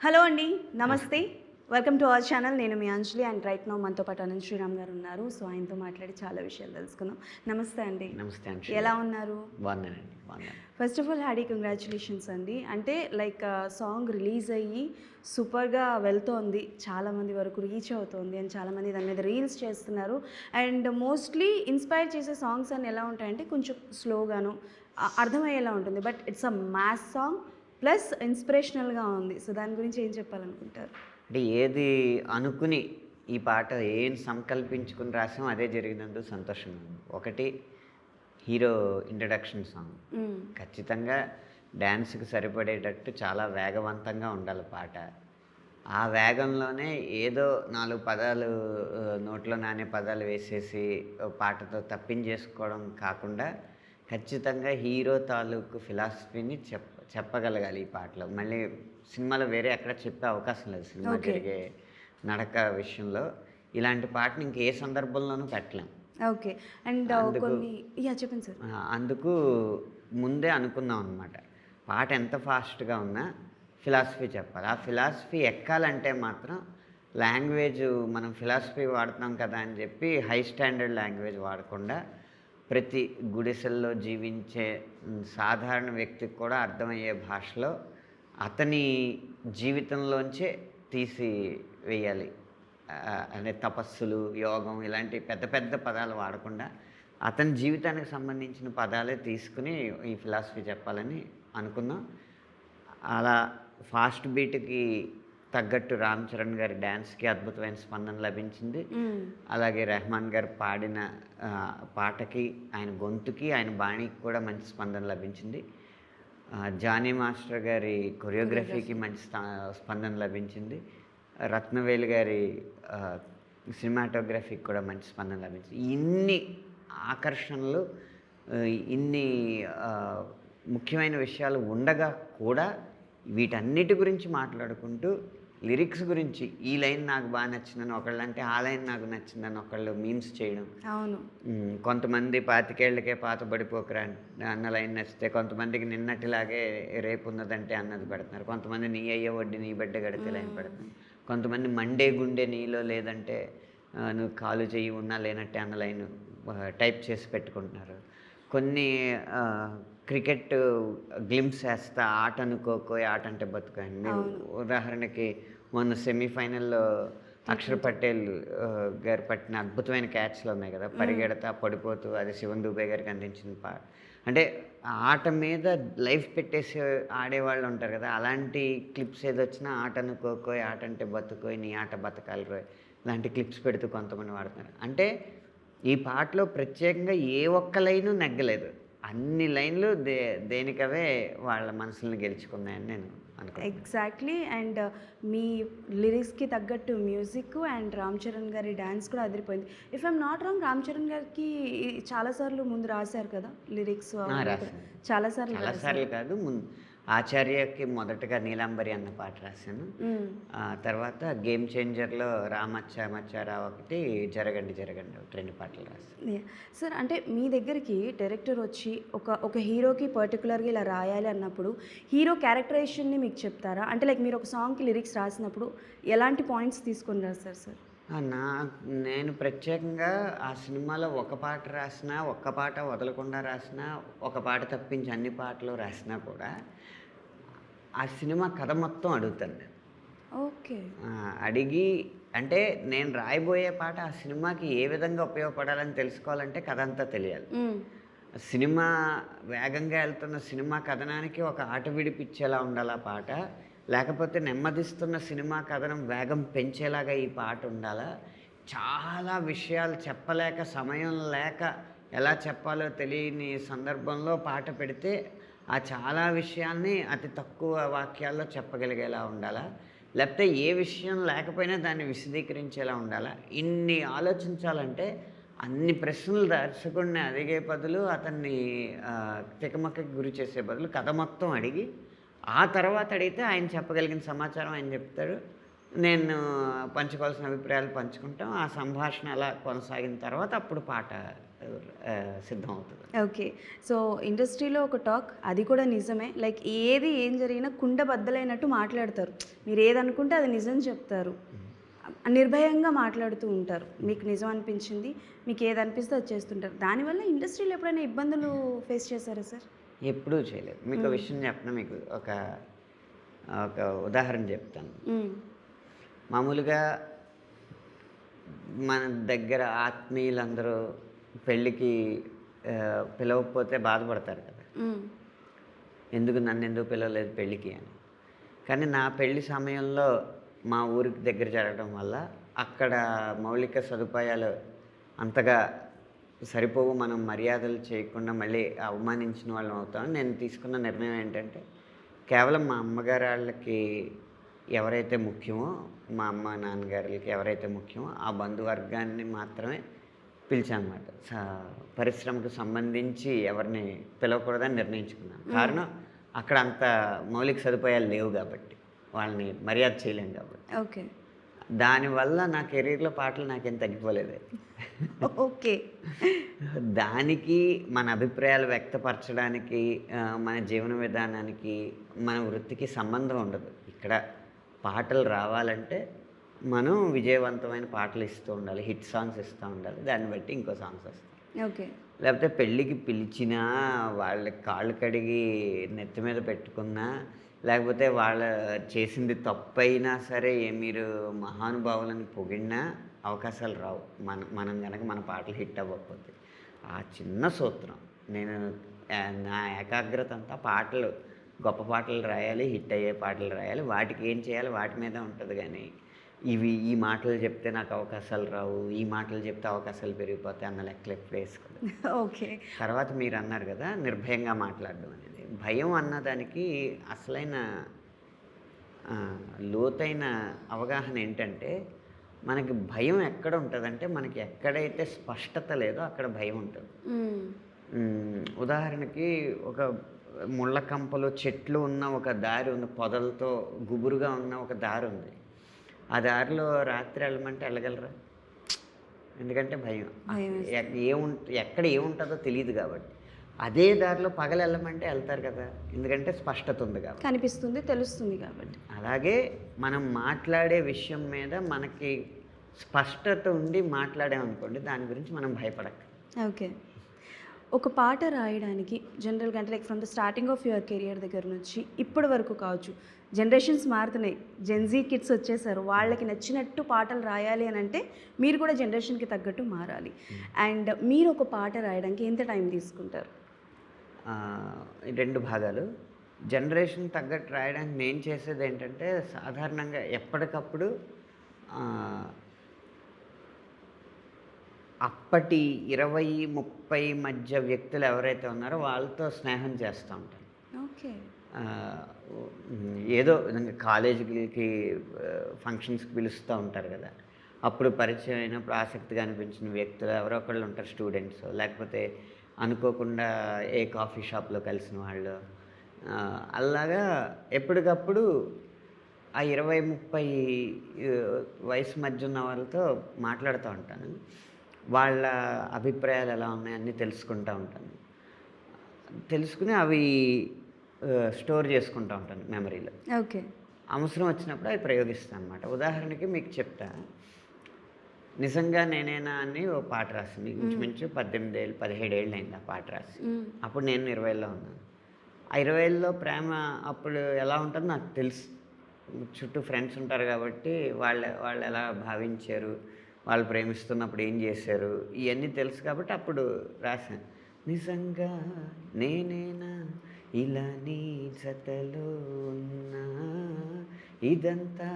Hello అండి. నమస్తే. Welcome to our channel. నేను మీ అంజలి అండ్ రైట్ నౌ మనతో పాటు అనంత్ శ్రీరామ్ గారు ఉన్నారు. సో, ఆయనతో మాట్లాడి చాలా విషయాలు తెలుసుకుందాం. నమస్తే అండి. నమస్తే అంశుల్ ఎలా గారు. ఉన్నారు? బాగున్నానండి. బాగున్నాను. First of all hearty congratulations అండి. అంటే లైక్ సాంగ్ రిలీజ్ అయ్యి సూపర్‌గా వెళ్తోంది. చాలామంది వరకు రీచ్ అవుతోంది అండ్ చాలామంది దాని మీద రీల్స్ చేస్తున్నారు. అండ్ మోస్ట్‌లీ ఇన్‌స్పైర్ చేసే సాంగ్స్ అన్నీ ఎలా ఉంటాయంటే కొంచెం స్లోగాను అర్థమయ్యేలా ఉంటుంది. But it's a mass song plus ఇన్స్పిరేషనల్‌గా ఉంది. సో, దాని గురించి ఏం చెప్పాలనుకుంటారు? అంటే ఏది అనుకుని ఈ పాట ఏం సంకల్పించుకుని రాసామో అదే జరిగినందుకు సంతోషంగా ఉంది. ఒకటి హీరో ఇంట్రడక్షన్ సాంగ్. హ్మ్. ఖచ్చితంగా డ్యాన్స్‌కి సరిపడేటట్టు చాలా వేగవంతంగా ఉండాలి పాట. ఆ వేగంలోనే ఏదో 4 పదాలు నోట్లో నానే పదాలు వేసేసి పాటతో తప్పించేసుకోవడం కాకుండా ఖచ్చితంగా హీరో తాలూకు ఫిలాసఫీని చెప్పగలగాలి ఈ పాటలో. మళ్ళీ సినిమాలో వేరే ఎక్కడ చెప్పే అవకాశం లేదు. Cinema okay. జరిగే నడక విషయంలో ఇలాంటి పాటని ఇంకే సందర్భంలోనూ పెట్టలేం. ఓకే. అండ్ అందుకు కొన్ని చెప్పండి సార్. అందుకు ముందే అనుకున్నాం అనమాట. పాట ఎంత ఫాస్ట్‌గా ఉన్నా ఫిలాసఫీ చెప్పాలి. ఆ ఫిలాసఫీ ఎక్కాలంటే మాత్రం లాంగ్వేజు మనం ఫిలాసఫీ వాడుతున్నాం కదా అని చెప్పి హై స్టాండర్డ్ లాంగ్వేజ్ వాడకుండా ప్రతి గుడిసెల్లో జీవించే సాధారణ వ్యక్తికి కూడా అర్థమయ్యే భాషలో అతని జీవితంలోంచే తీసి వేయాలి. అంటే తపస్సులు, యోగం ఇలాంటి పెద్ద పెద్ద పదాలు వాడకుండా అతని జీవితానికి సంబంధించిన పదాలే తీసుకుని ఈ ఫిలాసఫీ చెప్పాలని అనుకున్నాం. అలా ఫాస్ట్ బీట్‌కి తగ్గట్టు రామ్ చరణ్ గారి డాన్స్‌కి అద్భుతమైన స్పందన లభించింది. హ్మ్. అలాగే రెహమాన్ గారు పాడిన పాటకి, ఆయన గొంతుకి, ఆయన బాణీకి కూడా మంచి స్పందన లభించింది. జానీ మాస్టర్ గారి కొరియోగ్రఫీకి మంచి స్పందన లభించింది. రత్నవేలు గారి ఆహ్, సినిమాటోగ్రఫీకి కూడా మంచి స్పందన లభించింది. ఇన్ని ఆకర్షణలు ఇన్ని ఆహ్, ముఖ్యమైన విషయాలు ఉండగా కూడా వీటన్నిటి గురించి మాట్లాడుకుంటూ లిరిక్స్ గురించి ఈ లైన్ నాకు బాగా నచ్చిందని ఒకళ్ళంటే, ఆ లైన్ నాకు నచ్చిందని ఒకళ్ళు మీమ్స్ చేయడం. అవును. కొంతమంది 25 ఏళ్ళకే పాతబడిపోకురా అన్న లైన్ నచ్చితే, కొంతమందికి నిన్నటిలాగే రేపున్నదంటే అన్నది పెడుతున్నారు. కొంతమంది నీ అయ్య వడ్డీ నీ బిడ్డ గడితే లైన్ పెడుతున్నారు. కొంతమంది మండే గుండె నీలో లేదంటే నువ్వు కాలు చెయ్యి ఉన్నా లేనట్టే అన్న లైన్ టైప్ చేసి పెట్టుకుంటున్నారు. కొన్ని క్రికెట్ గ్లింప్స్ ఏస్తా ఆట అనుకోకోయ్ ఆట అంటే బతుకు అని. అవును. ఉదాహరణకి మొన్న సెమీఫైనల్‌లో అక్షర్ పటేల్ గారు పట్టిన అద్భుతమైన క్యాచ్‌లు ఉన్నాయి కదా! పరిగెడతా, పడిపోతూ అది శివన్ దుబే గారికి అందించిన అంటే ఆ ఆట మీద లైఫ్ పెట్టేసి ఆడేవాళ్ళు ఉంటారు కదా! అలాంటి క్లిప్స్ ఏదొచ్చినా ఆట అనుకోకోయ్ ఆట అంటే బతుకోయ్ నీ ఆట బతకాలి రోయ్ ఇలాంటి క్లిప్స్ పెడుతూ కొంతమంది వాడుతున్నారు. అంటే ఈ పాటలో ప్రత్యేకంగా ఏ ఒక్క లైను నెగ్గలేదు. అన్ని లైన్‌లు దేనికవే వాళ్ళ మనసుల్ని గెలుచుకున్నాయని నేను అనుకుంటున్నాను. ఎగ్జాక్ట్‌లీ. అండ్ మీ లిరిక్స్‌కి తగ్గట్టు మ్యూజిక్ అండ్ రామ్ చరణ్ గారి డాన్స్ కూడా అదిరిపోయింది. If I'm not wrong Ram Charan గారికి చాలా సార్లు ముందు రాసారు కదా! లిరిక్స్ అవన్నీ కూడా. రాశాను. చాలా సార్లు చాలా రాసారు. సార్లు కాదు. ఆచార్యకి మొదటగా 'నీలాంబరి' అన్న పాట రాశాను. హ్మ్. తర్వాత 'గేమ్ చేంజర్‌లో' 'రామచ్చా మచ్చా రా' ఒకటి, 'జరగండి జరగండి' ఒకటి 2 పాటలు రాశాను. యాహ్! సార్ అంటే మీ దగ్గరికి డైరెక్టర్ వచ్చి ఒక హీరోకి పర్టిక్యులర్‌గా ఇలా రాయాలి అన్నప్పుడు హీరో క్యారెక్టరైజేషన్‌ని మీకు చెప్తారా? అంటే లైక్ మీరు ఒక సాంగ్‌కి లిరిక్స్ రాసినప్పుడు ఎలాంటి పాయింట్స్ తీసుకొని రాస్తారు సార్? ఆ! నేను ప్రత్యేకంగా ఆ సినిమాలో ఒక పాట రాసినా, ఒక్క పాట వదలకుండా రాసినా, ఒక పాట తప్పించి అన్ని పాటలు రాసినా కూడా ఆ సినిమా కథ మొత్తం అడుగుతాను నేను. ఓకే. అడిగి అంటే నేను రాయబోయే పాట ఆ సినిమాకి ఏ విధంగా ఉపయోగపడాలని తెలుసుకోవాలంటే కథ అంతా తెలియాలి. హ్మ్. సినిమా వేగంగా వెళ్తున్న సినిమా కథనానికి ఒక ఆట విడిపిచ్చేలా ఉండాలా పాట. లేకపోతే నెమ్మదిస్తున్న సినిమా కథనం వేగం పెంచేలాగా ఈ పాట ఉండాలా? చాలా విషయాలు చెప్పలేక, సమయం లేక ఎలా చెప్పాలో తెలియని సందర్భంలో పాట పెడితే, ఆ చాలా విషయాల్ని అతి తక్కువ వాక్యాల్లో చెప్పగలిగేలా ఉండాలా? లేకపోతే ఏ విషయం లేకపోయినా దాన్ని విశదీకరించేలా ఉండాలా? ఇన్ని ఆలోచించాలంటే అన్ని ప్రశ్నలు దర్శకుడిని అడిగే బదులు, అతన్ని తికమకకి గురి చేసే బదులు కథ మొత్తం అడిగి, ఆ తర్వాత అడిగితే ఆయన చెప్పగలిగిన సమాచారం ఆయన చెప్తాడు. నేను పంచుకోవాల్సిన అభిప్రాయాలు పంచుకుంటాం. ఆ సంభాషణ అలా కొనసాగిన తర్వాత అప్పుడు పాట సిద్ధం అవుతుంది. ఓకే. సో, ఇండస్ట్రీలో ఒక టాక్ అది కూడా నిజమే. లైక్ ఏం జరిగినా కుండ బద్దలైనట్టు మాట్లాడతారు. మీరేదనుకుంటే అది నిజం చెప్తారు. నిర్భయంగా మాట్లాడుతూ ఉంటారు. మీకు నిజం అనిపించింది, మీకేదనిపిస్తే అది చేస్తుంటారు. దానివల్ల ఇండస్ట్రీలో ఎప్పుడైనా ఇబ్బందులు ఫేస్ చేశారా సార్? ఎప్పుడూ చేయలేదు. మీకు విషయం చెప్పనా, మీకు ఒక ఒక ఉదాహరణ చెప్తాను. హ్మ్. మామూలుగా మన దగ్గర ఆత్మీయులందరూ పెళ్ళికి పిలవకపోతే బాధపడతారు కదా, హ్మ్. ఎందుకు నన్నెందుకు పిలవలేదు పెళ్ళికి అని. కానీ నా పెళ్లి సమయంలో మా ఊరికి దగ్గర జరగడం వల్ల అక్కడ మౌలిక సదుపాయాలు అంతగా సరిపోవు, మనం మర్యాదలు చేయకుండా మళ్ళీ అవమానించిన వాళ్ళం అవుతామని నేను తీసుకున్న నిర్ణయం ఏంటంటే, కేవలం మా అమ్మగారు వాళ్ళకి ఎవరైతే ముఖ్యమో, మా అమ్మ నాన్నగారులకి ఎవరైతే ముఖ్యమో ఆ బంధువర్గాన్ని మాత్రమే పిలిచానమాట. పరిశ్రమకు సంబంధించి ఎవరిని పిలవకూడదని నిర్ణయించుకున్నాను. కారణం అక్కడ అంత మౌలిక సదుపాయాలు లేవు కాబట్టి, వాళ్ళని మర్యాద చేయలేం కాబట్టి. ఓకే. దానివల్ల నా కెరీర్‌లో పాటలు నాకేం తగ్గిపోలేదు. ఓకే. దానికి మన అభిప్రాయాలు వ్యక్తపరచడానికి మన జీవన విధానానికి, మన వృత్తికి సంబంధం ఉండదు. ఇక్కడ పాటలు రావాలంటే మనం విజయవంతమైన పాటలు ఇస్తూ ఉండాలి. హిట్ సాంగ్స్ ఇస్తూ ఉండాలి. దాన్ని బట్టి ఇంకో సాంగ్స్ వస్తాయి. ఓకే. లేకపోతే పెళ్ళికి పిలిచినా, వాళ్ళ కాళ్ళు కడిగి నెత్తి మీద పెట్టుకున్నా, లేకపోతే వాళ్ళ చేసింది తప్పైనా సరే మీరు మహానుభావులని పొగిడినా అవకాశాలు రావు. మనం గనక మన పాటలు హిట్ అవ్వకపోతే. ఆ చిన్న సూత్రం నేను నా ఏకాగ్రత అంతా పాటలు, గొప్ప పాటలు రాయాలి, హిట్ అయ్యే పాటలు రాయాలి. వాటికి ఏం చేయాలి వాటి మీదే ఉంటుంది. కానీ ఈ మాటలు చెప్తే నాకు అవకాశాలు రావు, ఈ మాటలు చెప్తే అవకాశాలు పెరిగిపోతాయి అన్న లెక్కలు ఎప్పుడు వేసుకోలేదు. ఓకే. తర్వాత మీరు అన్నారు కదా నిర్భయంగా మాట్లాడడం అనేది. భయం అన్నదానికి అసలైన లోతైన అవగాహన ఏంటంటే, మనకి భయం ఎక్కడ ఉంటుందంటే, మనకి ఎక్కడైతే స్పష్టత లేదో అక్కడ భయం ఉంటుంది. ఉదాహరణకి ఒక ముళ్ళ కంపలు, చెట్లు ఉన్న ఒక దారి ఉంది, పొదలతో గుబురుగా ఉన్న ఒక దారి ఉంది. ఆ దారిలో రాత్రి వెళ్ళమంటే వెళ్ళగలరా? ఎందుకంటే భయం. ఎక్కడ ఏముంటుందో తెలియదు కాబట్టి. అదే దారిలో పగలు వెళ్ళమంటే వెళ్తారు కదా, ఎందుకంటే స్పష్టత ఉంది కాబట్టి, కనిపిస్తుంది, తెలుస్తుంది కాబట్టి. అలాగే మనం మాట్లాడే విషయం మీద మనకి స్పష్టత ఉండి మాట్లాడామనుకోండి, దాని గురించి మనం భయపడక. ఓకే. ఒక పాట రాయడానికి జనరల్గా అంటే like from the starting of your career దగ్గర నుంచి ఇప్పటి వరకు కావచ్చు, జనరేషన్స్ మారుతున్నాయి, జెన్జీ కిడ్స్ వచ్చేసారు, వాళ్ళకి నచ్చినట్టు పాటలు రాయాలి అని అంటే మీరు కూడా జనరేషన్కి తగ్గట్టు మారాలి. అండ్ మీరు ఒక పాట రాయడానికి ఎంత టైం తీసుకుంటారు? 2 భాగాలు. జనరేషన్ తగ్గట్టు రాయడానికి నేను చేసేది ఏంటంటే, సాధారణంగా ఎప్పటికప్పుడు అప్పటి 20-30 మధ్య వ్యక్తులు ఎవరైతే ఉన్నారో వాళ్ళతో స్నేహం చేస్తూ ఉంటాను. ఓకే. ఏదో విధంగా కాలేజీకి ఫంక్షన్స్కి పిలుస్తూ ఉంటారు కదా, అప్పుడు పరిచయం అయినప్పుడు ఆసక్తిగా అనిపించిన వ్యక్తులు ఎవరో ఒకళ్ళు ఉంటారు, స్టూడెంట్స్, లేకపోతే అనుకోకుండా ఏ కాఫీ షాప్లో కలిసిన వాళ్ళు. అలాగా ఎప్పటికప్పుడు ఆ 20-30 వయసు మధ్య ఉన్న వాళ్ళతో మాట్లాడుతూ ఉంటాను. వాళ్ళ అభిప్రాయాలు ఎలా ఉన్నాయి అన్నీ తెలుసుకుంటూ ఉంటాను. తెలుసుకుని అవి స్టోర్ చేసుకుంటూ ఉంటాను మెమరీలో. ఓకే. అవసరం వచ్చినప్పుడు అవి ప్రయోగిస్తాను అనమాట. ఉదాహరణకి మీకు చెప్తా, నిజంగా నేనేనా అని ఓ పాట రాసింది. ఇంచుమించు 18 ఏళ్ళు 17 ఏళ్ళు అయింది ఆ పాట రాసి. అప్పుడు నేను 20లో ఉన్నాను. ఆ 20లో ప్రేమ అప్పుడు ఎలా ఉంటుందో నాకు తెలుసు. చుట్టూ ఫ్రెండ్స్ ఉంటారు కాబట్టి వాళ్ళు ఎలా భావించారు, వాళ్ళు ప్రేమిస్తున్నప్పుడు ఏం చేశారు, ఇవన్నీ తెలుసు కాబట్టి అప్పుడు రాశాను. నిజంగా నేనేనా ఇలా నీ జతలో ఉన్నా, ఇదంతా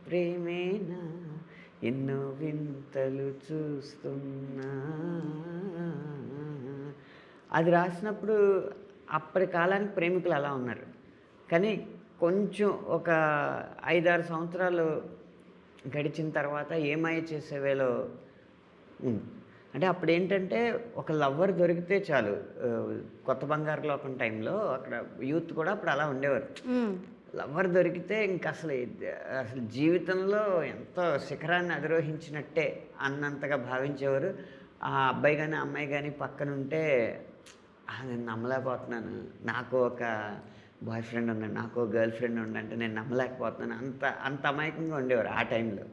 ప్రేమేనా, ఎన్నో వింతలు చూస్తున్నా. అది రాసినప్పుడు అప్పటి కాలానికి ప్రేమికులు అలా ఉన్నారు. కానీ కొంచెం ఒక 5-6 సంవత్సరాలు గడిచిన తర్వాత ఏమై చేసేవేలో ఉంది. అంటే అప్పుడు ఏంటంటే ఒక లవ్వర్ దొరికితే చాలు. కొత్త బంగారు లోకం టైంలో అక్కడ యూత్ కూడా అప్పుడు అలా ఉండేవారు. లవ్వర్ దొరికితే ఇంక అసలు జీవితంలో ఎంతో శిఖరాన్ని అధిరోహించినట్టే అన్నంతగా భావించేవారు. ఆ అబ్బాయి కానీ అమ్మాయి కానీ పక్కన ఉంటే నేను నమ్మలేకపోతున్నాను, నాకు ఒక బాయ్ ఫ్రెండ్ ఉన్నాడు, నాకు ఒక గర్ల్ ఫ్రెండ్ ఉండంటే నేను నమ్మలేకపోతున్నాను, అంత అంత అమాయకంగా ఉండేవారు ఆ టైంలో.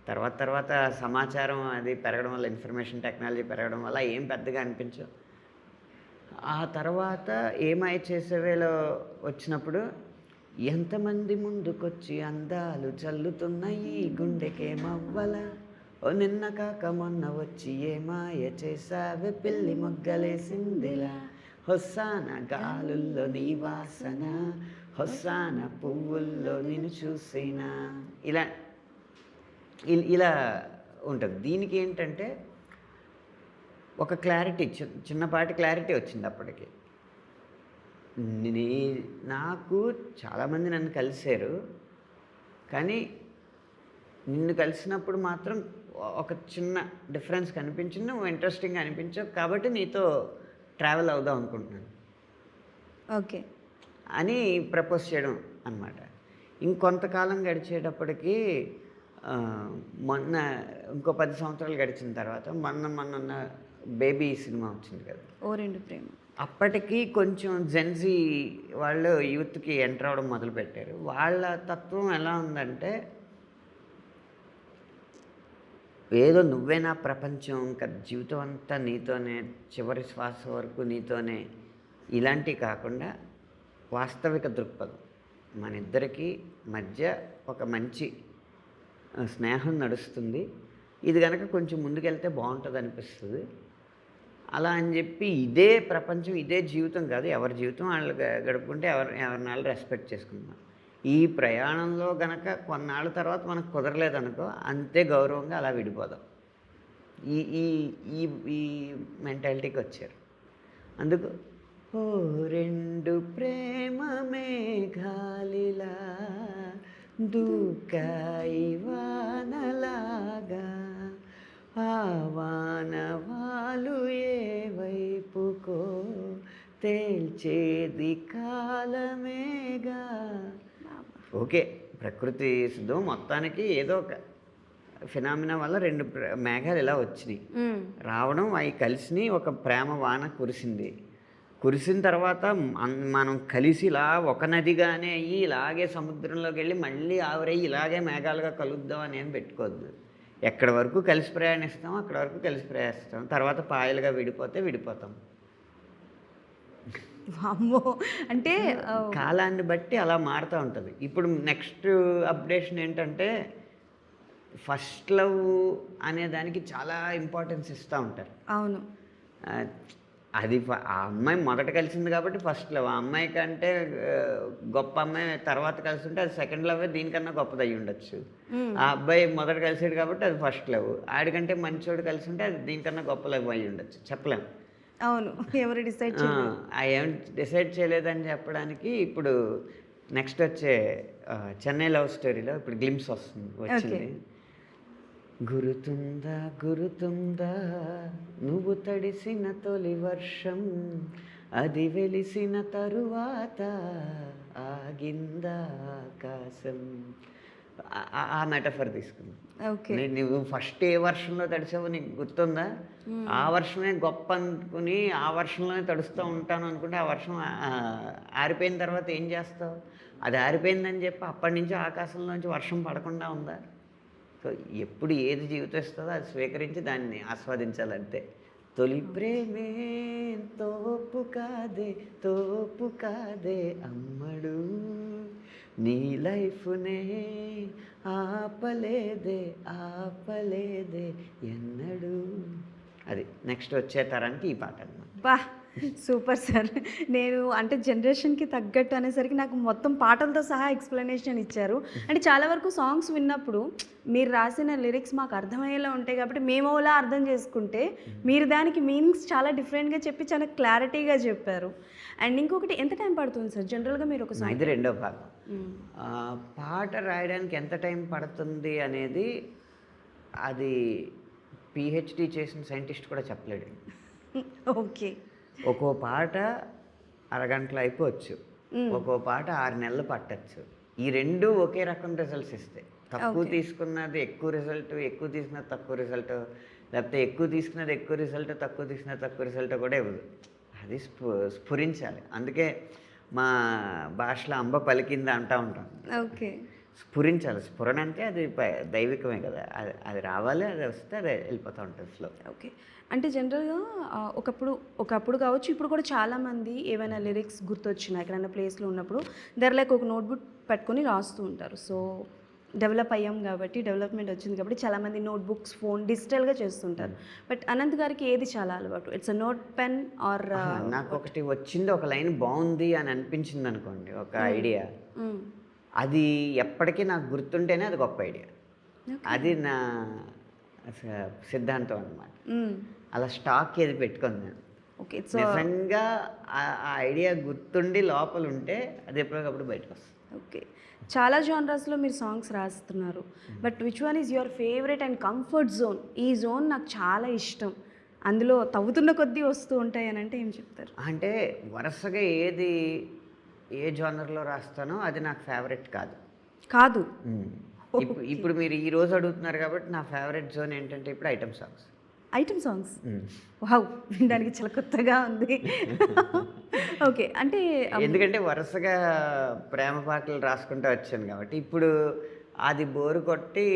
తర్వాత తర్వాత సమాచారం అది పెరగడం వల్ల, ఇన్ఫర్మేషన్ టెక్నాలజీ పెరగడం వల్ల ఏం పెద్దగా అనిపించవు. ఆ తర్వాత ఏమై చేసేవేలో వచ్చినప్పుడు ఎంతమంది ముందుకొచ్చి అందాలు చల్లుతున్న ఈ గుండెకేమవ్వల, ఓ నిన్న కాక మొన్న వచ్చి ఏ మాయ చేసావే పిల్లి మొగ్గలేసిందిలా, హొస్సాన గాలుల్లో నీ వాసన, హొస్సాన పువ్వుల్లో నిన్ను చూసినా, ఇలా ఇలా ఉంటుంది. దీనికి ఏంటంటే ఒక క్లారిటీ, చిన్నపాటి క్లారిటీ వచ్చింది అప్పటికి. నాకు చాలామంది నన్ను కలిశారు, కానీ నిన్ను కలిసినప్పుడు మాత్రం ఒక చిన్న డిఫరెన్స్ కనిపించింది, నువ్వు ఇంట్రెస్టింగ్గా అనిపించావు కాబట్టి నీతో ట్రావెల్ అవుదాం అనుకుంటున్నాను ఓకే అని ప్రపోజ్ చేయడం అన్నమాట. ఇంకొంతకాలం గడిచేటప్పటికి మొన్న ఇంకో 10 సంవత్సరాలు గడిచిన తర్వాత మొన్న బేబీ సినిమా వచ్చింది కదా, ఓ రెండు ప్రేమ. అప్పటికి కొంచెం జెన్జీ వాళ్ళు యూత్కి ఎంటర్ అవ్వడం మొదలుపెట్టారు. వాళ్ళ తత్వం ఎలా ఉందంటే, ఏదో నువ్వే నా ప్రపంచం, ఇంకా జీవితం అంతా నీతోనే, చివరి శ్వాస వరకు నీతోనే, ఇలాంటివి కాకుండా వాస్తవిక దృక్పథం, మన ఇద్దరికి మధ్య ఒక మంచి స్నేహం నడుస్తుంది, ఇది కనుక కొంచెం ముందుకెళ్తే బాగుంటుంది అనిపిస్తుంది. అలా అని చెప్పి ఇదే ప్రపంచం, ఇదే జీవితం కాదు, ఎవరి జీవితం వాళ్ళు గడుపుకుంటే ఎవరినాళ్ళు రెస్పెక్ట్ చేసుకుంటున్నాం. ఈ ప్రయాణంలో గనక కొన్నాళ్ళ తర్వాత మనకు కుదరలేదనుకో, అంతే గౌరవంగా అలా విడిపోదాం, ఈ ఈ ఈ ఈ మెంటాలిటీకి వచ్చారు. అందుకు ఓ రెండు ప్రేమ మేఘాలిలా దూకాయి వానలాగా, ఆ వానవాలు ఏ వైపుకో తేల్చేది కాలమేగా. ఓకే, ప్రకృతి సిద్ధం మొత్తానికి ఏదో ఒక ఫినామినా వల్ల రెండు మేఘాలు ఇలా వచ్చినాయి, రావడం అవి కలిసి ఒక ప్రేమ వాన కురిసింది. కురిసిన తర్వాత మనం కలిసి ఇలా ఒక నదిగానే అయ్యి ఇలాగే సముద్రంలోకి వెళ్ళి మళ్ళీ ఆవిరయ్యి ఇలాగే మేఘాలుగా కలుద్దాం అని ఏం పెట్టుకోవద్దు. ఎక్కడి వరకు కలిసి ప్రయాణిస్తాం అక్కడ వరకు కలిసి ప్రయాణిస్తాం, తర్వాత పాయలుగా విడిపోతే విడిపోతాం. వామ్మో, అంటే కాలాన్ని బట్టి అలా మారుతూ ఉంటుంది. ఇప్పుడు నెక్స్ట్ అప్డేషన్ ఏంటంటే, ఫస్ట్ లవ్ అనే దానికి చాలా ఇంపార్టెన్స్ ఇస్తూ ఉంటారు. అవును, అది ఆ అమ్మాయి మొదట కలిసింది కాబట్టి ఫస్ట్ లవ్, ఆ అమ్మాయి కంటే గొప్ప అమ్మాయి తర్వాత కలిసి ఉంటే అది సెకండ్ లవ్, దీనికన్నా గొప్పది అయ్యి ఉండొచ్చు. ఆ అబ్బాయి మొదట కలిసాడు కాబట్టి అది ఫస్ట్ లవ్, ఆడికంటే మంచోడు కలిసి ఉంటే అది దీనికన్నా గొప్ప లవ్ అయ్యి ఉండొచ్చు, చెప్పలేం. అవును, ఎవరు డిసైడ్ ఏం డిసైడ్ చేయలేదని చెప్పడానికి ఇప్పుడు నెక్స్ట్ వచ్చే చెన్నై లవ్ స్టోరీలో ఇప్పుడు గ్లిమ్స్ వచ్చింది. గురుతుందా గురుతుందా నువ్వు తడిసిన తొలి వర్షం, అది వెలిసిన తరువాత ఆగిందా ఆకాశం, ఆ మెటఫర్ తీసుకున్నాను. నువ్వు ఫస్ట్ ఏ వర్షంలో తడిసావో నీకు గుర్తుందా? ఆ వర్షమే గొప్ప అనుకుని ఆ వర్షంలోనే తడుస్తూ ఉంటాను అనుకుంటే, ఆ వర్షం ఆరిపోయిన తర్వాత ఏం చేస్తావు? అది ఆరిపోయిందని చెప్పి అప్పటి నుంచి ఆకాశంలోంచి వర్షం పడకుండా ఉందా? సో ఎప్పుడు ఏది జీవితం ఇస్తుందో అది స్వీకరించి దాన్ని ఆస్వాదించాలంతే. తొలి ప్రేమే తోపు కాదే తోపు కాదే అమ్మడు, నీ లైఫ్నే ఆపలేదే ఆపలేదే ఎన్నడు. అది నెక్స్ట్ వచ్చే తరానికి ఈ పాట అన్నమాట. బా సూపర్ సార్. నేను అంటే జనరేషన్కి తగ్గట్టు అనేసరికి నాకు మొత్తం పాటలతో సహా ఎక్స్ప్లెనేషన్ ఇచ్చారు. అంటే చాలా వరకు సాంగ్స్ విన్నప్పుడు మీరు రాసిన లిరిక్స్ మాకు అర్థమయ్యేలా ఉంటాయి కాబట్టి మేము అలా అర్థం చేసుకుంటే, మీరు దానికి మీనింగ్స్ చాలా డిఫరెంట్గా చెప్పి చాలా క్లారిటీగా చెప్పారు. అండ్ ఇంకొకటి, ఎంత టైం పడుతుంది సార్ జనరల్గా మీరు ఒక సాంగ్? ఇది రెండో భాగం. పాట రాయడానికి ఎంత టైం పడుతుంది అనేది అది పిహెచ్డి చేసిన సైంటిస్ట్ కూడా చెప్పలేడు. ఓకే, ఒక్కో పాట అరగంటలో అయిపోవచ్చు, ఒక్కో పాట 6 నెలలు పట్టచ్చు. ఈ రెండు ఒకే రకం రిజల్ట్స్ ఇస్తాయి. తక్కువ తీసుకున్నది ఎక్కువ రిజల్ట్, ఎక్కువ తీసుకున్నది తక్కువ రిజల్ట్ లేకపోతే ఎక్కువ తీసుకున్నది ఎక్కువ రిజల్ట్, తక్కువ తీసుకున్నది తక్కువ రిజల్ట్ కూడా ఇవ్వదు. అది స్ఫురించాలి. అందుకే మా భాషలో అంబ పలికింది అంటూ ఉంటాం. ఓకే. స్ఫురించాలి. స్ఫురణ అంటే అది దైవికమే కదా! అది అది రావాలి, అది వస్తే అది వెళ్ళిపోతూ ఉంటుంది ఫ్లో. ఓకే. అంటే జనరల్‌గా ఒకప్పుడు కావచ్చు, ఇప్పుడు కూడా చాలామంది ఏవైనా లిరిక్స్ గుర్తొచ్చినా ఎక్కడైనా ప్లేస్‌లో ఉన్నప్పుడు లైక్ ఒక నోట్‌బుక్ పట్టుకొని రాస్తూ ఉంటారు. సో, డెవలప్ అయ్యాం కాబట్టి, డెవలప్‌మెంట్ వచ్చింది కాబట్టి చాలామంది నోట్‌బుక్స్, ఫోన్ డిజిటల్‌గా చేస్తుంటారు. బట్ అనంత్ గారికి ఏది చాలా అలవాటు? It's a note pen or నాకొకటి వచ్చింది, ఒక లైన్ బాగుంది అని అనిపించింది అనుకోండి, ఒక ఐడియా. హ్మ్. అది ఎప్పటికీ నాకు గుర్తుంటేనే అది గొప్ప ఐడియా. అది నా సిద్ధాంతం అన్నమాట. హ్మ్. అలా స్టాక్ ఏది పెట్టుకోను నేను. ఓకే. ఇట్స్ నిజంగా ఆ ఐడియా గుర్తుండి లోపల ఉంటే అది ఎప్పటికప్పుడు బయటకు వస్తుంది. ఓకే. చాలా జానరస్‌లో మీరు సాంగ్స్ రాస్తున్నారు. But which one is your favourite and comfort zone? ఈ జోన్ నాకు చాలా ఇష్టం. అందులో తవ్వుతున్న కొద్దీ వస్తూ ఉంటాయి అని అంటే ఏం చెప్తారు? అంటే వరుసగా ఏ జోనర్లో రాస్తానో అది నాకు ఫేవరెట్ కాదు. కాదు. ఇప్పుడు మీరు ఈ రోజు అడుగుతున్నారు కాబట్టి నా ఫేవరెట్ జోన్ ఏంటంటే ఇప్పుడు item songs. Item songs. Wow! వినడానికి చాలా కొత్తగా ఉంది. ఓకే. అంటే ఎందుకంటే వరుసగా ప్రేమ పాటలు రాసుకుంటూ వచ్చాను కాబట్టి ఇప్పుడు అది బోరు కొట్టి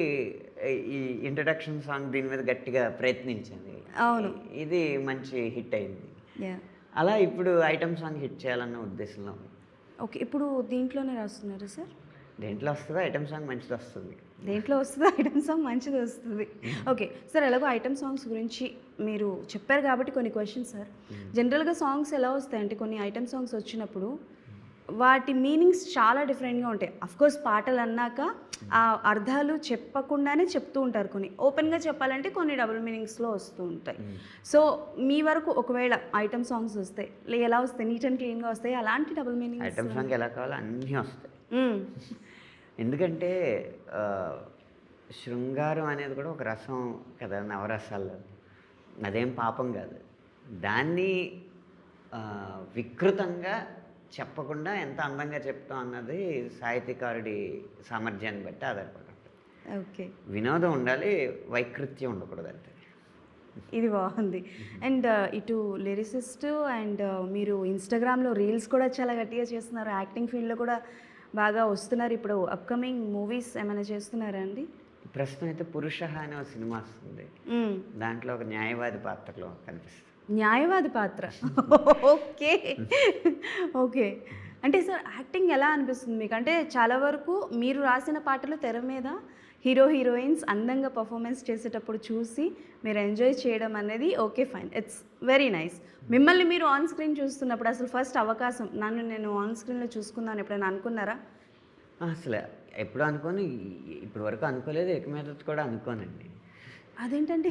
ఈ ఇంట్రడక్షన్ సాంగ్ దీని మీద గట్టిగా ప్రయత్నించింది. అవును. ఇది మంచి హిట్ అయింది. యాహ్! అలా ఇప్పుడు ఐటమ్ సాంగ్ హిట్ చేయాలన్న ఉద్దేశంలో ఉంది. ఓకే. ఇప్పుడు దీంట్లోనే రాస్తున్నారా సార్? దేంట్లో వస్తుందో ఐటమ్ సాంగ్ మంచిది వస్తుంది. దేంట్లో వస్తదో ఐటెమ్ సాంగ్ మంచిది వస్తుంది. ఓకే. సార్ ఎలాగో ఐటెమ్ సాంగ్స్ గురించి మీరు చెప్పారు కాబట్టి కొన్ని క్వెషన్స్ సార్. జనరల్‌గా సాంగ్స్ ఎలా వస్తాయంటే కొన్ని ఐటెమ్ సాంగ్స్ వచ్చినప్పుడు వాటి మీనింగ్స్ చాలా డిఫరెంట్‌గా ఉంటాయి. అఫ్‌కోర్స్ పాటలు అన్నాక ఆ అర్థాలు చెప్పకుండానే చెప్తూ ఉంటారు కొన్ని. ఓపెన్‌గా చెప్పాలంటే కొన్ని డబుల్ మీనింగ్స్‌లో వస్తూ ఉంటాయి. సో, మీ వరకు ఒకవేళ ఐటెమ్ సాంగ్స్ వస్తే ఎలా వస్తాయి? నీట్ అండ్ క్లీన్‌గా వస్తాయి. అలాంటి డబుల్ మీనింగ్స్ ఐటమ్ సాంగ్ ఎలా కావాలో అన్నీ వస్తాయి. హ్మ్. ఎందుకంటే శృంగారం అనేది కూడా ఒక రసం కదా నవరసాల్లో. అదేం పాపం కాదు. దాన్ని వికృతంగా చెప్పకుండా ఎంత అందంగా చెప్తాం అన్నది సాహితీకారుడి సామర్థ్యాన్ని బట్టి ఆధారపడి ఉంటుంది. ఓకే. వినోదం ఉండాలి, వైకృత్యం ఉండకూడదు అంతే. ఇది బాగుంది. అండ్ ఇటు లిరిసిస్ట్ అండ్ మీరు ఇన్‌స్టాగ్రామ్‌లో రీల్స్ కూడా చాలా గట్టిగా చేస్తున్నారు. యాక్టింగ్ ఫీల్డ్‌లో కూడా బాగా వస్తున్నారు. ఇప్పుడు అప్‌కమింగ్ మూవీస్ ఏమైనా చేస్తున్నారా అండి? ప్రస్తుతం అయితే 'పురుషః' అనే ఒక సినిమా వస్తుంది. దాంట్లో ఒక న్యాయవాది పాత్రలో కనిపిస్తుంది. న్యాయవాది పాత్ర. ఓకే. ఓకే. అంటే సార్ యాక్టింగ్ ఎలా అనిపిస్తుంది మీకు? అంటే చాలా వరకు మీరు రాసిన పాటలు తెర మీద హీరో, హీరోయిన్స్ అందంగా పర్ఫార్మెన్స్ చేసేటప్పుడు చూసి మీరు ఎంజాయ్ చేయడం అనేది okay fine. It's very nice. మిమ్మల్ని మీరు ఆన్ స్క్రీన్ చూస్తున్నప్పుడు అసలు ఫస్ట్ అవకాశం నేను ఆన్ స్క్రీన్‌లో చూసుకుందాం అని ఎప్పుడైనా అనుకున్నారా? అసలు ఎప్పుడు అనుకోని, ఇప్పటి వరకు అనుకోలేదు. ఇక మీదట కూడా అనుకోనండి. అదేంటండి?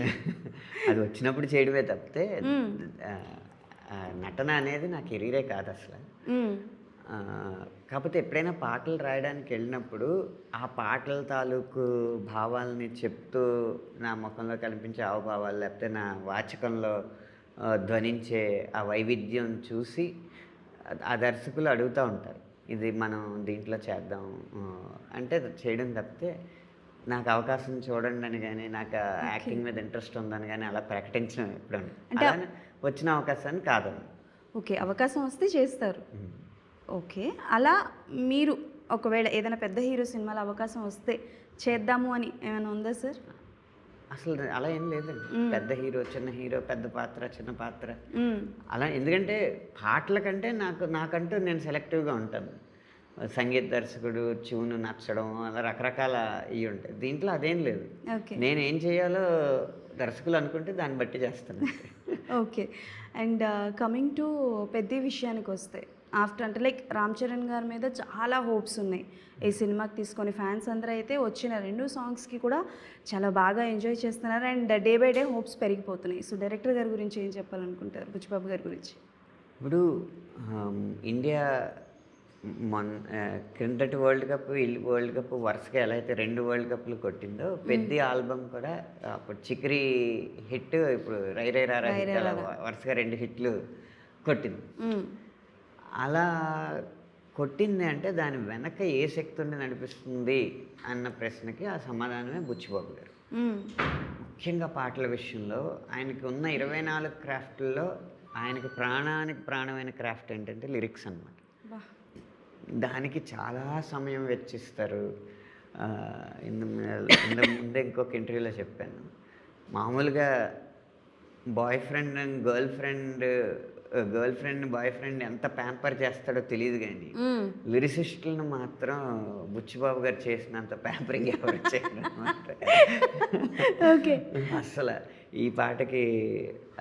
అది వచ్చినప్పుడు చేయడమే తప్పితే నటన అనేది నా కెరీరే కాదు అసలు. హ్మ్. కాకపోతే ఎప్పుడైనా పాటలు రాయడానికి వెళ్ళినప్పుడు ఆ పాటల తాలూకు భావాలని చెప్తూ నా ముఖంలో కనిపించే హావభావాలు లేకపోతే నా వాచకంలో ధ్వనించే ఆ వైవిధ్యం చూసి ఆ దర్శకులు అడుగుతూ ఉంటారు, ఇది మనం దీంట్లో చేద్దాం అంటే చేయడం తప్పితే నాకు అవకాశం చూడండి అని కానీ నాకు యాక్టింగ్ మీద ఇంట్రెస్ట్ ఉందని కానీ అలా ప్రకటించడం ఎప్పుడన్నా అంటే అలానే వచ్చిన అవకాశాన్ని కాదని. ఓకే. అవకాశం వస్తే చేస్తారు. ఓకే. అలా మీరు ఒకవేళ ఏదైనా పెద్ద హీరో సినిమాలో అవకాశం వస్తే చేద్దాము అని ఏమైనా ఉందా సార్? అసలు అలా ఏం లేదండి. పెద్ద హీరో, చిన్న హీరో, పెద్ద పాత్ర, చిన్న పాత్ర అలా. ఎందుకంటే పాటల కంటే నాకంటూ నేను సెలెక్టివ్గా ఉంటాను. సంగీత దర్శకుడు ట్యూన్ నచ్చడం అలా రకరకాల ఇవి ఉంటాయి. దీంట్లో అదేం లేదు. ఓకే. నేనేం చేయాలో దర్శకులు అనుకుంటే దాన్ని బట్టి చేస్తాను. ఓకే. అండ్ కమింగ్ టు పెద్ద విషయానికి వస్తే ఆఫ్టర్ అంటే లైక్ రామ్ చరణ్ గారి మీద చాలా హోప్స్ ఉన్నాయి ఈ సినిమాకి తీసుకొని. ఫ్యాన్స్ అందరూ అయితే వచ్చిన 2 సాంగ్స్కి కూడా చాలా బాగా ఎంజాయ్ చేస్తున్నారు and day by day hopes పెరిగిపోతున్నాయి. సో డైరెక్టర్ గారి గురించి ఏం చెప్పాలనుకుంటారు? బుచ్చిబాబు గారి గురించి. ఇప్పుడు ఇండియా క్రిందటి వరల్డ్ కప్ వరల్డ్ కప్ వరుసగా ఎలా అయితే 2 వరల్డ్ కప్లు కొట్టిందో పెద్ద ఆల్బమ్ కూడా అప్పుడు చిక్రీ హిట్, ఇప్పుడు రై రై రారా హిట్, అలా వరుసగా 2 హిట్లు కొట్టింది. అలా కొట్టింది అంటే దాని వెనక ఏ శక్తి ఉండి నడిపిస్తుంది అన్న ప్రశ్నకి ఆ సమాధానమే బుచ్చిబాబు గారు. ముఖ్యంగా పాటల విషయంలో ఆయనకి ఉన్న 24 క్రాఫ్ట్‌ల్లో ఆయనకి ప్రాణానికి ప్రాణమైన క్రాఫ్ట్ ఏంటంటే లిరిక్స్ అనమాట. బా! దానికి చాలా సమయం వెచ్చిస్తారు. ఇంతకు ముందే ఇంకొక ఇంటర్వ్యూలో చెప్పాను. మామూలుగా గర్ల్ ఫ్రెండ్ బాయ్ ఫ్రెండ్ ఎంత ప్యాంపర్ చేస్తాడో తెలీదు గానీ, హ్మ్. లిరిసిస్టులను మాత్రం బుచ్చిబాబు గారు చేసినంత ప్యాంపరింగ్ ఎవరు చేయరనమాట. ఓకే. అస్సల ఈ పాటకి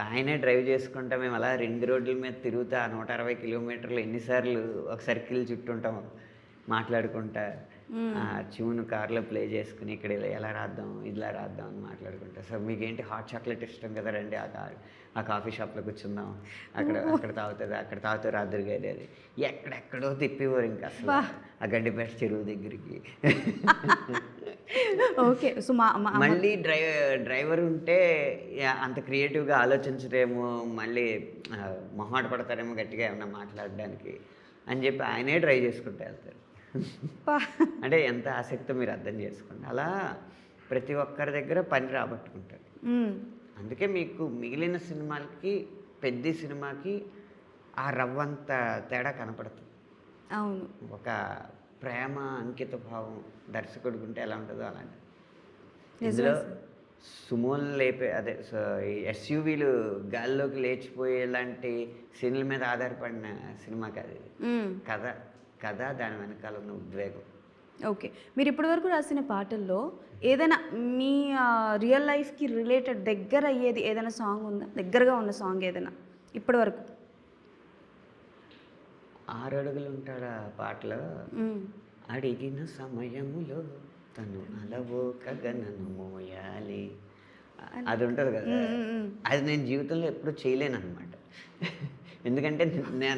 ఆయనే డ్రైవ్ చేసుకుంటా మేము అలా రింగ్ రోడ్ల మీద తిరుగుతా 160 కిలోమీటర్లు ఎన్నిసార్లు ఒక సర్కిల్ చుట్టుంటాం మాట్లాడుకుంటా. ఆ ట్యూన్ కార్లో ప్లే చేసుకుని ఇక్కడ ఇలా ఎలా రాద్దాం ఇదిలా రాద్దాం అని మాట్లాడుకుంటా. సో మీకేంటి హాట్ చాక్లెట్ ఇష్టం కదా, రండి ఆ కాఫీ షాప్లో కూర్చుందాం, అక్కడ తాగుతుంది, అక్కడ తాగుతారు రాత్రి గారి అది ఎక్కడెక్కడో తిప్పివ్వరు ఇంకా అసలు ఆ గడ్డిపేట చెరువు దగ్గరికి. ఓకే. సో మళ్ళీ డ్రైవర్ ఉంటే అంత క్రియేటివ్గా ఆలోచించరేమో, మళ్ళీ మొహాట పడతారేమో గట్టిగా ఏమన్నా మాట్లాడడానికి అని చెప్పి ఆయనే డ్రైవ్ చేసుకుంటూ వెళ్తారు. అంటే ఎంత ఆసక్తితో మీరు అర్థం చేసుకోండి. అలా ప్రతి ఒక్కరి దగ్గర పని రాబట్టుకుంటారు. అందుకే మీకు మిగిలిన సినిమాలకి పెద్ద సినిమాకి ఆ రవ్వంత తేడా కనపడుతుంది. అవును. ఒక ప్రేమ అంకిత భావం దర్శకుడికి ఉంటే ఎలా ఉంటుందో అలాంటి ఇందులో సుమోలు అదే ఎస్యూవీలు గాల్లోకి లేచిపోయేలాంటి సీన్ల మీద ఆధారపడిన సినిమా కాదు ఇది. కథ దాని వెనకాల ఉన్న ఉద్వేగం. ఓకే. మీరు ఇప్పటివరకు రాసిన పాటల్లో ఏదైనా మీ రియల్ లైఫ్కి రిలేటెడ్ దగ్గర అయ్యేది ఏదైనా సాంగ్ ఉందా? దగ్గరగా ఉన్న సాంగ్ ఏదైనా ఇప్పటివరకు? 6 అడుగులు ఉంటాడా పాటలో, అడిగిన సమయములో తను అలవోక గనను మోయాలి, అది ఉంటుంది కదా. అది నేను జీవితంలో ఎప్పుడూ చేయలేను అనమాట. ఎందుకంటే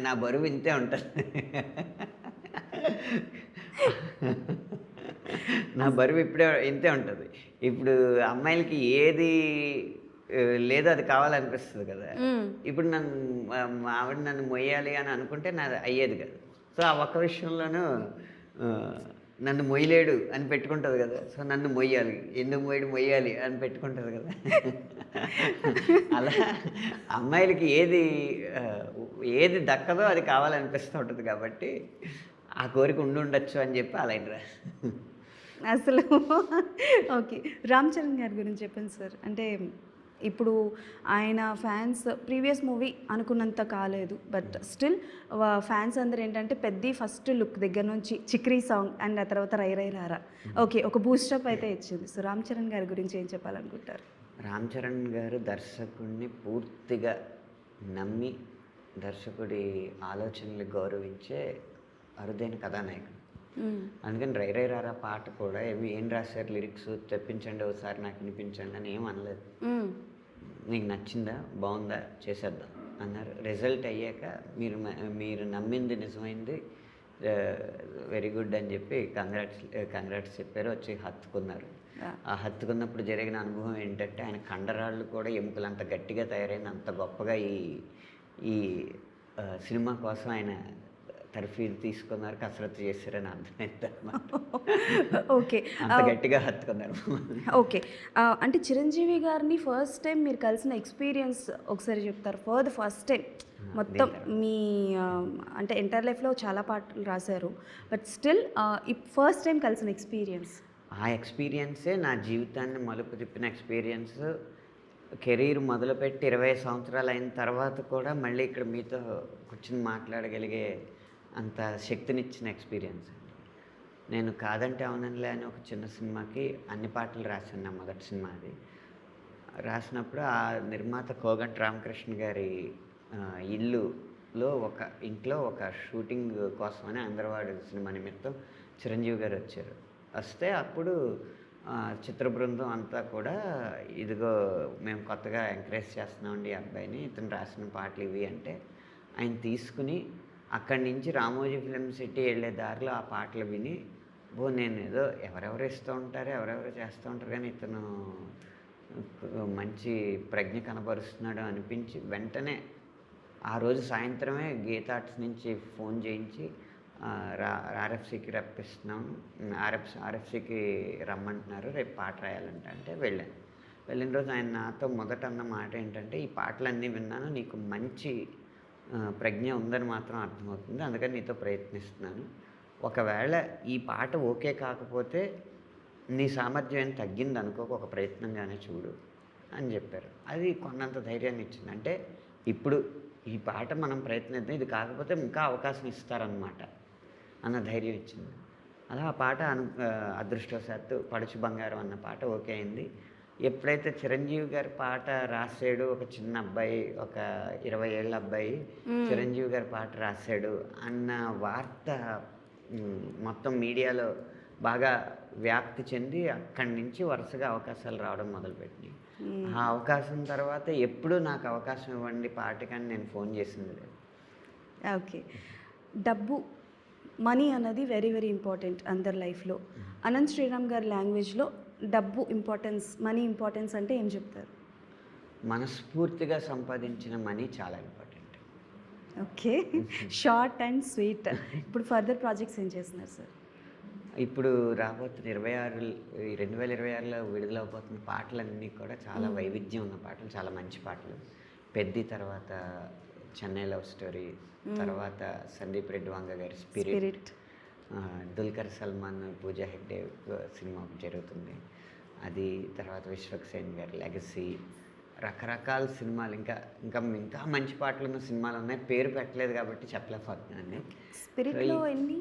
నా బరువు ఇంతే ఉంటుంది. నా బరువు ఇప్పుడే ఇంతే ఉంటుంది. ఇప్పుడు అమ్మాయిలకి ఏది లేదో అది కావాలనిపిస్తుంది కదా. ఇప్పుడు మా ఆవిడ నన్ను మొయ్యాలి అని అనుకుంటే నాది అయ్యేది కాదు. సో ఆ ఒక్క విషయంలోనూ నన్ను మొయ్యలేడు అని పెట్టుకుంటుంది కదా. సో నన్ను మొయ్యాలి, ఎందుకు మొయ్యాలి అని పెట్టుకుంటుంది కదా. అలా అమ్మాయిలకి ఏది దక్కదో అది కావాలనిపిస్తూ ఉంటుంది. కాబట్టి ఆ కోరిక ఉండొచ్చు అని చెప్పి అలా అసలు. ఓకే. రామ్ చరణ్ గారి గురించి చెప్పండి సార్. అంటే ఇప్పుడు ఆయన ఫ్యాన్స్ ప్రీవియస్ మూవీ అనుకున్నంత కాలేదు, బట్ స్టిల్ ఫ్యాన్స్ అందరూ ఏంటంటే ఫస్ట్ లుక్ దగ్గర నుంచి చిక్రీ సాంగ్ అండ్ ఆ తర్వాత రై రై రారా ఓకే ఒక బూస్టప్ అయితే ఇచ్చింది. సో రామ్ చరణ్ గారి గురించి ఏం చెప్పాలనుకుంటారు? రామ్ చరణ్ గారు దర్శకుడిని పూర్తిగా నమ్మి దర్శకుడి ఆలోచనలు గౌరవించే అరుదైన కథానాయకుడు. అందుకని రై రై రారా పాట కూడా ఏం రాశారు లిరిక్స్ తెప్పించండి ఒకసారి నాకు వినిపించండి అని ఏం అనలేదు. నీకు నచ్చిందా, బాగుందా, చేసేద్దాం అన్నారు. రిజల్ట్ అయ్యాక మీరు నమ్మింది నిజమైంది, వెరీ గుడ్ అని చెప్పి కంగ్రాట్స్ చెప్పారు. వచ్చి హత్తుకున్నారు. ఆ హత్తుకున్నప్పుడు జరిగిన అనుభవం ఏంటంటే ఆయన కండరాళ్ళు కూడా ఎముకలు అంత గట్టిగా తయారైన అంత గొప్పగా ఈ సినిమా కోసం ఆయన తర్ఫీదు తీసుకున్నారు, కసరత్తు చేశారని అర్థమైంది అన్నమాట. ఓకే. అంత గట్టిగా హత్తుకున్నారు. ఓకే. అంటే చిరంజీవి గారిని ఫస్ట్ టైం మీరు కలిసిన ఎక్స్పీరియన్స్ ఒకసారి చెప్తారు? ఫస్ట్ టైం మొత్తం మీ అంటే ఎంటైర్ లైఫ్లో చాలా పాటలు రాశారు, బట్ స్టిల్ ఫస్ట్ టైం కలిసిన ఎక్స్పీరియన్స్. ఆ ఎక్స్పీరియన్సే నా జీవితాన్ని మలుపు తిప్పిన ఎక్స్పీరియన్స్. కెరీర్ మొదలుపెట్టి 20 సంవత్సరాలు అయిన తర్వాత కూడా మళ్ళీ ఇక్కడ మీతో కూర్చొని మాట్లాడగలిగే అంత శక్తినిచ్చిన ఎక్స్పీరియన్స్ అండి. నేను కాదంటే అవుననిలే అని ఒక చిన్న సినిమాకి అన్ని పాటలు రాశాను. నా మొదటి సినిమా అది. రాసినప్పుడు ఆ నిర్మాత కోగంటి రామకృష్ణ గారి ఇంట్లో ఒక షూటింగ్ కోసమని అందరవాడు సినిమా నిమిత్తం చిరంజీవి గారు వచ్చారు. వస్తే అప్పుడు చిత్ర బృందం అంతా కూడా ఇదిగో మేము కొత్తగా ఎంకరేజ్ చేస్తున్నామండి ఈ అబ్బాయిని, ఇతను రాసిన పాటలు ఇవి అంటే ఆయన తీసుకుని అక్కడి నుంచి రామోజీ ఫిలిం సిటీ వెళ్ళే దారిలో ఆ పాటలు విని నేను ఏదో ఎవరెవరు ఇస్తూ ఉంటారో ఎవరెవరు చేస్తూ ఉంటారు కానీ ఇతను మంచి ప్రజ్ఞ కనబరుస్తున్నాడు అనిపించి వెంటనే ఆ రోజు సాయంత్రమే గీతా ఆర్ట్స్ నుంచి ఫోన్ చేయించి ఆర్ఎఫ్సికి రప్పిస్తున్నాం, ఆర్ఎఫ్సికి రమ్మంటున్నారు, రేపు పాట రాయాలంటే అంటే వెళ్ళాను. వెళ్ళిన రోజు ఆయన నాతో మొదట అన్న మాట ఏంటంటే, "ఈ పాటలన్నీ విన్నాను. నీకు మంచి ప్రజ్ఞ ఉందని మాత్రం అర్థమవుతుంది. అందుకని నీతో ప్రయత్నిస్తున్నాను. ఒకవేళ ఈ పాట ఓకే కాకపోతే నీ సామర్థ్యం ఏం తగ్గింది అనుకోకు, ఒక ప్రయత్నంగానే చూడు" అని చెప్పారు. అది కొన్నంత ధైర్యాన్ని ఇచ్చింది. అంటే ఇప్పుడు ఈ పాట మనం ప్రయత్నిద్దాం, ఇది కాకపోతే ఇంకా అవకాశం ఇస్తారనమాట అన్న ధైర్యం ఇచ్చింది. అలా ఆ పాట అదృష్టవశాత్తు 'పడుచు బంగారం' అన్న పాట ఓకే అయింది. ఎప్పుడైతే చిరంజీవి గారి పాట రాసాడు, ఒక చిన్న అబ్బాయి, ఒక 20 ఏళ్ళ అబ్బాయి చిరంజీవి గారి పాట రాశాడు అన్న వార్త మొత్తం మీడియాలో బాగా వ్యాప్తి చెంది అక్కడి నుంచి వరుసగా అవకాశాలు రావడం మొదలుపెట్టినాయి. ఆ అవకాశం తర్వాత ఎప్పుడు నాకు అవకాశం ఇవ్వండి పాటకని నేను ఫోన్ చేసింది లేదు. ఓకే. డబ్బు, మనీ అన్నది వెరీ వెరీ ఇంపార్టెంట్ అందరి లైఫ్లో. అనంత్ శ్రీరామ్ గారి లాంగ్వేజ్లో డబ్బు ఇంపార్టెన్స్, మనీ ఇంపార్టెన్స్ అంటే ఏం చెప్తారు? మనస్ఫూర్తిగా సంపాదించిన మనీ చాలా important. Okay, short and sweet. ఇప్పుడు ఫర్దర్ ప్రాజెక్ట్స్ ఏం చేస్తున్నారు సార్? ఇప్పుడు రాబోతున్న 2026లో విడుదలవబోతున్న పాటలన్నీ కూడా చాలా వైవిధ్యం ఉన్న పాటలు, చాలా మంచి పాటలు. పెద్ది తర్వాత చెన్నై లవ్ స్టోరీ, తర్వాత సందీప్ రెడ్డి వంగ గారి స్పిరిట్, దుల్కర్ సల్మాన్ పూజా హెగ్డే సినిమా జరుగుతుంది. అది తర్వాత విశ్వక్సేన్ గారి లెగసీ, రకరకాల సినిమాలు, ఇంకా ఇంకా ఇంకా మంచి పాటలు ఉన్న సినిమాలు ఉన్నాయి. పేరు పెట్టలేదు కాబట్టి చెప్పలేకపోతున్నానండి. స్పిరిట్లో ఎన్ని?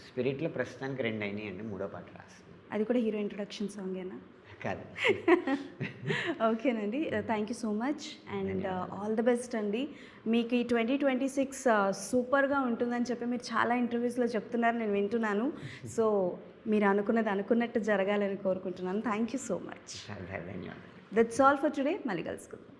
స్పిరిట్లో ప్రస్తుతానికి 2 అయినాయి అండి, 3వ పాట రాస్తుంది. అది కూడా హీరో ఇంట్రొడక్షన్ సాంగేనా? కాదు. ఓకేనండి, thank you so much and all the best అండి. మీకు ఈ 2026 సూపర్గా ఉంటుందని చెప్పి మీరు చాలా ఇంటర్వ్యూస్లో చెప్తున్నారు, నేను వింటున్నాను. సో మీరు అనుకున్నది అనుకున్నట్టు జరగాలని కోరుకుంటున్నాను. Thank you so much. ధన్యవాదాలు. That's all for today. మళ్ళీ కలుసుకుందాం.